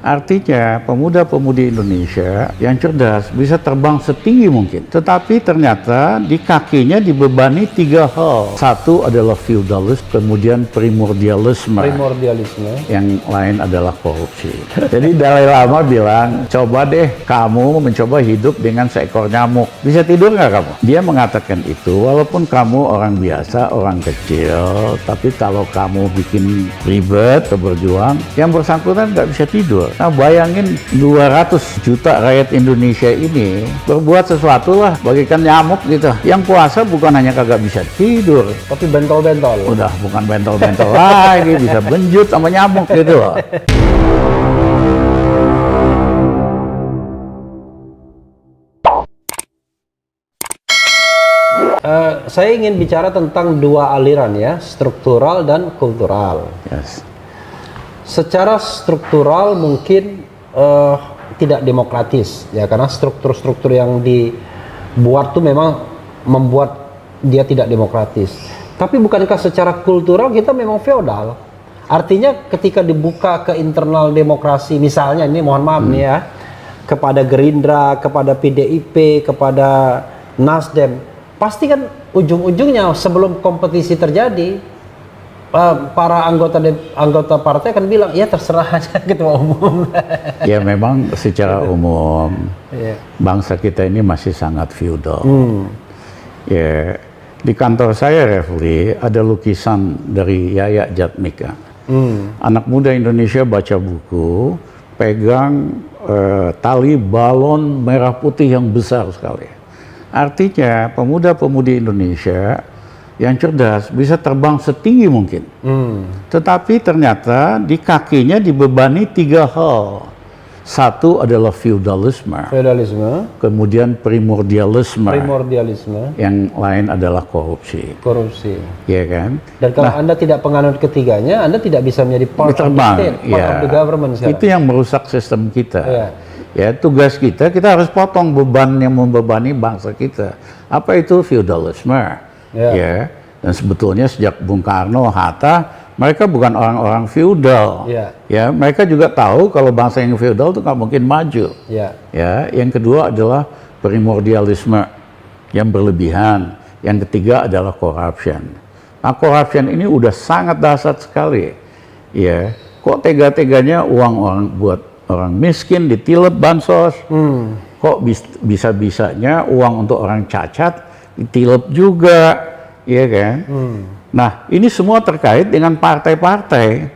Artinya pemuda-pemudi Indonesia yang cerdas bisa terbang setinggi mungkin. Tetapi ternyata di kakinya dibebani 3 hal. Satu adalah feudalisme, kemudian primordialisme. Yang lain adalah korupsi. Jadi Dalai Lama bilang, coba deh kamu mencoba hidup dengan seekor nyamuk. Bisa tidur nggak kamu? Dia mengatakan itu walaupun kamu orang biasa, orang kecil, tapi kalau kamu bikin ribet, berjuang, yang bersangkutan nggak bisa tidur. Nah bayangin 200 juta rakyat Indonesia ini berbuat sesuatu lah bagikan nyamuk gitu. Yang puasa bukan hanya kagak bisa tidur, tapi bentol-bentol. Udah bukan bentol-bentol lagi, bisa benjut sama nyamuk gitu loh. Saya ingin bicara tentang dua aliran ya, struktural dan kultural. Yes. Secara struktural mungkin tidak demokratis ya, karena struktur-struktur yang dibuat tuh memang membuat dia tidak demokratis. Tapi bukankah secara kultural kita memang feodal? Artinya ketika dibuka ke internal demokrasi, misalnya ini mohon maaf nih ya, kepada Gerindra, kepada PDIP, kepada Nasdem, pasti kan ujung-ujungnya sebelum kompetisi terjadi, para anggota partai akan bilang, ya terserah aja ketua umum. Ya memang secara umum bangsa kita ini masih sangat feudal. Ya, di kantor saya Refli ada lukisan dari Yaya Jatmika. Anak muda Indonesia baca buku, pegang tali balon merah putih yang besar sekali. Artinya pemuda-pemudi Indonesia yang cerdas bisa terbang setinggi mungkin. Tetapi ternyata di kakinya dibebani 3 hal. Satu adalah feudalisme, kemudian primordialisme, yang lain adalah korupsi. Ya kan? Dan kalau Anda tidak penganut ketiganya, Anda tidak bisa menjadi part of the state, part of the government sekarang. Itu yang merusak sistem kita. Ya, tugas kita harus potong beban yang membebani bangsa kita. Apa itu feudalisme? Ya, dan sebetulnya sejak Bung Karno, Hatta, mereka bukan orang-orang feudal. Ya, mereka juga tahu kalau bangsa yang feudal itu nggak mungkin maju. Ya, yang kedua adalah primordialisme yang berlebihan. Yang ketiga adalah corruption. Nah, corruption ini udah sangat dahsyat sekali. Ya, kok tega-teganya uang orang buat orang miskin ditilep bansos. Kok bisa-bisanya uang untuk orang cacat ditilep juga, ya kan? Nah, ini semua terkait dengan partai-partai.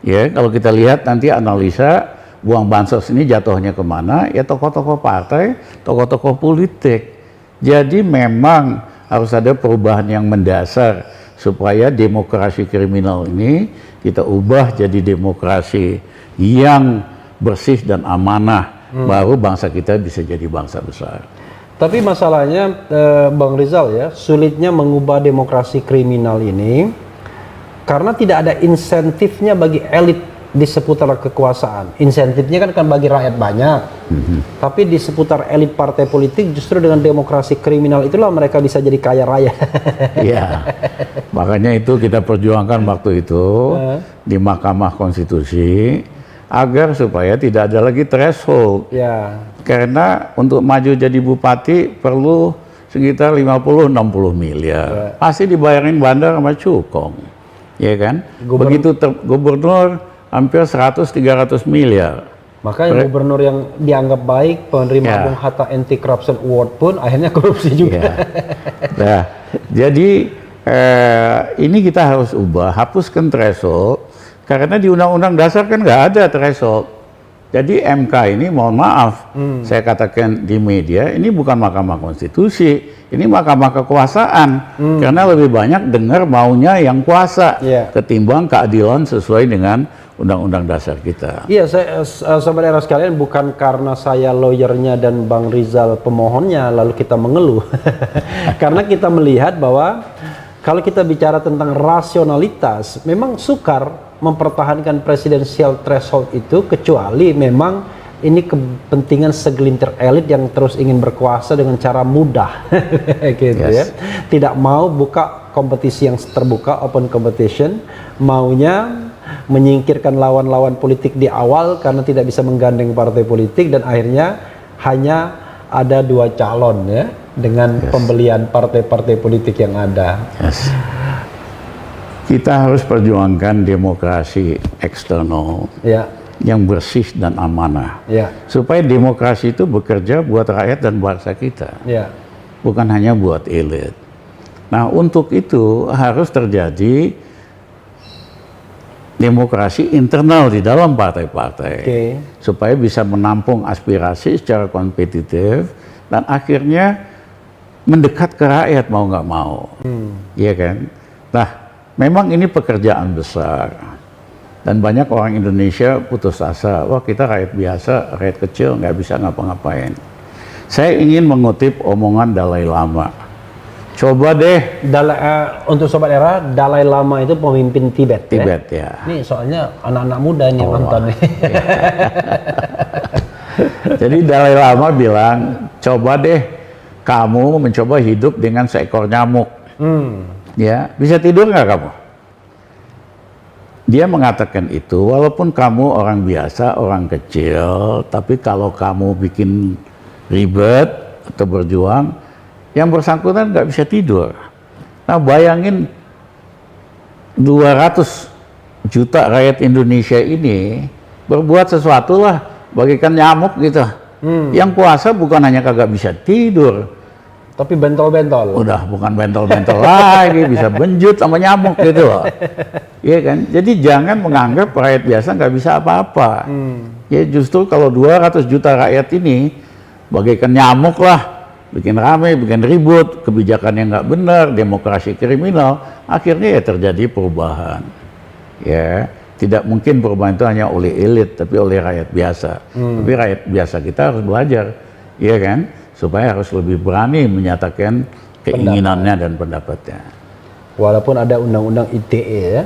Ya, kalau kita lihat nanti analisa uang bansos ini jatuhnya kemana? Ya tokoh-tokoh partai, tokoh-tokoh politik. Jadi memang harus ada perubahan yang mendasar supaya demokrasi kriminal ini kita ubah jadi demokrasi yang bersih dan amanah. Baru bangsa kita bisa jadi bangsa besar. Tapi masalahnya Bang Rizal ya, sulitnya mengubah demokrasi kriminal ini karena tidak ada insentifnya bagi elit di seputar kekuasaan. Insentifnya kan bagi rakyat banyak. Tapi di seputar elit partai politik justru dengan demokrasi kriminal itulah mereka bisa jadi kaya raya. Iya. Makanya itu kita perjuangkan waktu itu di Mahkamah Konstitusi agar supaya tidak ada lagi threshold. Karena untuk maju jadi bupati perlu sekitar 50-60 miliar. Pasti dibayarin bandar sama cukong. Ya kan? Begitu gubernur hampir 100-300 miliar. Makanya gubernur yang dianggap baik, penerima Bung Hatta Anti Corruption Award pun akhirnya korupsi juga. Nah, jadi ini kita harus ubah, hapuskan threshold. Karena di Undang-Undang Dasar kan nggak ada threshold. Jadi MK ini mohon maaf, saya katakan di media, ini bukan Mahkamah Konstitusi, ini Mahkamah Kekuasaan. Karena lebih banyak dengar maunya yang kuasa, ketimbang keadilan sesuai dengan Undang-Undang Dasar kita. Iya, sahabat era sekalian, bukan karena saya lawyernya dan Bang Rizal pemohonnya, lalu kita mengeluh. Karena kita melihat bahwa kalau kita bicara tentang rasionalitas, memang sukar mempertahankan presidensial threshold itu kecuali memang ini kepentingan segelintir elit yang terus ingin berkuasa dengan cara mudah. Gitu ya. Tidak mau buka kompetisi yang terbuka, open competition, maunya menyingkirkan lawan-lawan politik di awal karena tidak bisa menggandeng partai politik, dan akhirnya hanya ada 2 calon ya dengan pembelian partai-partai politik yang ada. Kita harus perjuangkan demokrasi eksternal Ya, yang bersih dan amanah, ya, supaya demokrasi itu bekerja buat rakyat dan bangsa kita, ya, bukan hanya buat elit. Nah, untuk itu harus terjadi demokrasi internal di dalam partai-partai, supaya bisa menampung aspirasi secara kompetitif dan akhirnya mendekat ke rakyat mau nggak mau, iya kan? Nah, memang ini pekerjaan besar dan banyak orang Indonesia putus asa, wah kita rakyat biasa, rakyat kecil nggak bisa ngapa-ngapain. Saya ingin mengutip omongan Dalai Lama. Coba deh, untuk Sobat Era, Dalai Lama itu pemimpin Tibet. Tibet ya. Ini soalnya anak-anak muda ini yang nonton nih. Jadi Dalai Lama bilang, coba deh kamu mencoba hidup dengan seekor nyamuk. Ya, bisa tidur nggak kamu? Dia mengatakan itu, walaupun kamu orang biasa, orang kecil, tapi kalau kamu bikin ribet atau berjuang, yang bersangkutan nggak bisa tidur. Nah, bayangin 200 juta rakyat Indonesia ini berbuat sesuatu lah, bagikan nyamuk gitu. Yang puasa bukan hanya kagak bisa tidur, tapi bentol-bentol. udah bukan bentol-bentol lagi, bisa benjut sama nyamuk gitu loh. Iya kan? Jadi jangan menganggap rakyat biasa nggak bisa apa-apa. Ya justru kalau 200 juta rakyat ini bagaikan nyamuk lah, bikin rame, bikin ribut, kebijakan yang nggak benar, demokrasi kriminal, akhirnya ya terjadi perubahan. Ya, tidak mungkin perubahan itu hanya oleh elit, tapi oleh rakyat biasa. Tapi rakyat biasa kita harus belajar, ya kan, supaya harus lebih berani menyatakan keinginannya dan pendapatnya. Walaupun ada undang-undang ITE ya.